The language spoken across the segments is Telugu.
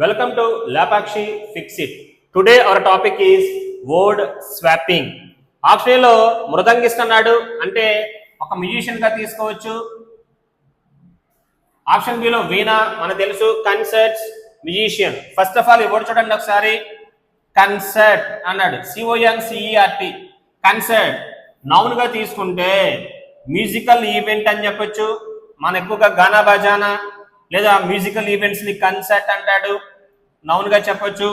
Welcome to Lapakshi Fix It. Today our topic is word swapping. Option లో మృదంగిస్ట్ అన్నాడు అంటే ఒక మ్యూజిషియన్ గా తీసుకోవచ్చు. ఆప్షన్ బి లో వీణా మనకు తెలుసు, concerts musician. First of all ఈ వర్డ్ చూడండి ఒకసారి. కన్సర్ట్ అన్నాడు, CONCERT కన్సర్ట్. నౌన్ గా తీసుకుంటే మ్యూజికల్ ఈవెంట్ అని చెప్పొచ్చు. మన ఎక్కువగా గానా బజానా లేదా మ్యూజికల్ ఈవెంట్స్ ని కన్సర్ట్ అంటాడు, నౌన్ గా చెప్పొచ్చు.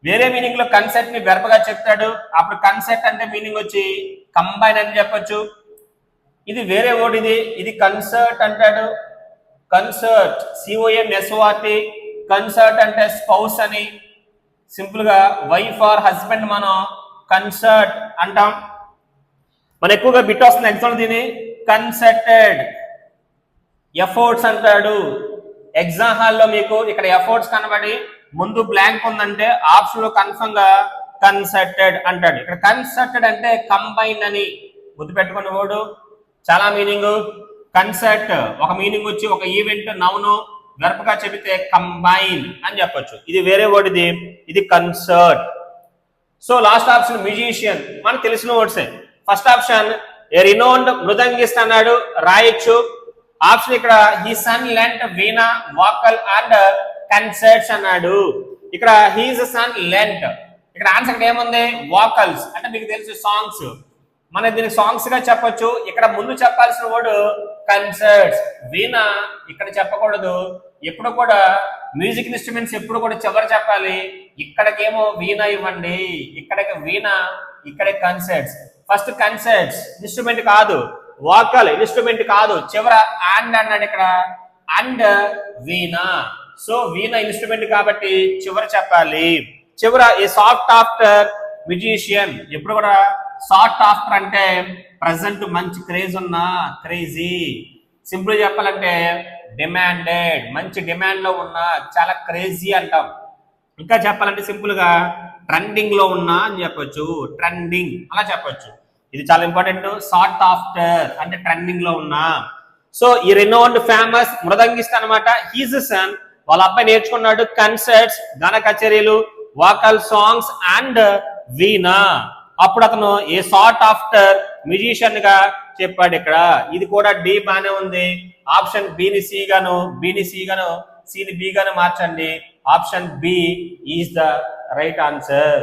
వేరే మీనింగ్ లో కన్సర్ట్ ని వెర్బ్ గా చెప్తాడు, అప్పుడు కన్సర్ట్ అంటే మీనింగ్ వచ్చి కంబైన్ అని చెప్పొచ్చు. ఇది వేరే వర్డ్, ఇది కన్సర్ట్ అంటాడు. Consort CONSORT. కన్సర్ట్ అంటే స్పౌస్ అని, సింపుల్ గా వైఫ్ ఆర్ హస్బెండ్ మనం కన్సర్ట్ అంటాం. మన ఎక్కువగా బిట్ వస్తుంది ఎగ్జామ్ దీని. కన్సర్టెడ్. ఎఫోర్ట్స్ అంటాడు. ఎగ్జామ్ హాల్లో మీకు ఇక్కడ ఎఫోర్ట్స్ కనబడి ముందు బ్లాంక్ ఉందంటే ఆప్షన్ లో కన్ఫర్మ్ గా కన్సర్టెడ్ అంటాడు. ఇక్కడ కన్సర్టెడ్ అంటే కంబైన్ అని గుర్తుపెట్టుకున్న వర్డ్, చాలా మీనింగ్. కన్సర్ట్ ఒక మీనింగ్ వచ్చి ఒక ఈవెంట్ నౌను వెర్బ్ గా చెబితే కంబైన్ అని చెప్పొచ్చు. ఇది వేరే వర్డ్, ఇది consort. So last option musician, మనకు తెలిసిన వర్డ్సే. ఫస్ట్ ఆప్షన్ ఏ రినోన్డ్ మృదంగిస్ట్ అన్నాడు, రాయొచ్చు. ఆప్షన్ ఇక్కడ he son lent veena vocal and concerts అన్నాడు. ఇక్కడ హీజ్ సన్ లెంట్, ఇక్కడ ఆన్సర్ ఇక్కడ ఏముంది, వాకల్స్ అంటే మీకు తెలుసు సాంగ్స్, మన దీనికి సాంగ్స్ గా చెప్పొచ్చు. ఇక్కడ ముందు చెప్పాల్సిన వర్డ్ కన్సర్ట్స్. వీణా ఇక్కడ చెప్పకూడదు, ఎప్పుడు కూడా మ్యూజిక్ ఇన్స్ట్రుమెంట్స్ ఎప్పుడు కూడా చివరి చెప్పాలి. ఇక్కడికేమో వీణా ఇవ్వండి, ఇక్కడికి వీణా, ఇక్కడ కన్సర్ట్స్. ఫస్ట్ కన్సర్ట్స్ ఇన్స్ట్రుమెంట్ కాదు, వాకల్ ఇన్స్ట్రుమెంట్ కాదు, చివర అండ్ అన్నాడు ఇక్కడ, and veena. So veena instrument కాబట్టి చివర చెప్పాలి. చివర ఏ సాఫ్ట్ ఆఫ్టర్ మ్యూజిషియన్, ఎప్పుడు కూడా సాఫ్ట్ ఆఫ్టర్ అంటే ప్రజెంట్ మంచి క్రేజ్ ఉన్న, క్రేజీ. సింపుల్ చెప్పాలంటే డిమాండెడ్, మంచి డిమాండ్ లో ఉన్న, చాలా క్రేజీ అంటాం. ఇంకా చెప్పాలంటే సింపుల్ గా ట్రెండింగ్ లో ఉన్నా అని చెప్పొచ్చు, ట్రెండింగ్ అలా చెప్పొచ్చు. ఇది చాలా ఇంపార్టెంట్. సార్ట్ ఆఫ్టర్ అంటే ట్రెండింగ్ లో ఉన్నా. సో ఈ రెనోన్డ్ ఫేమస్ మృదంగిస్ట్ అనమాట. హీజ్ సన్, వాళ్ళ అబ్బాయి నేర్చుకున్నాడు కన్సర్ట్స్, గాన కచేరీలు, వాకల్ సాంగ్స్ అండ్ వీణా. అప్పుడు అతను ఏ సార్ట్ ఆఫ్టర్ మ్యూజిషియన్ గా చెప్పాడు ఇక్కడ. ఇది కూడా డి బానే ఉంది. ఆప్షన్ బిని సి గాను, బిని సి గాను, సిని బి గాను మార్చండి. Option B is the right answer.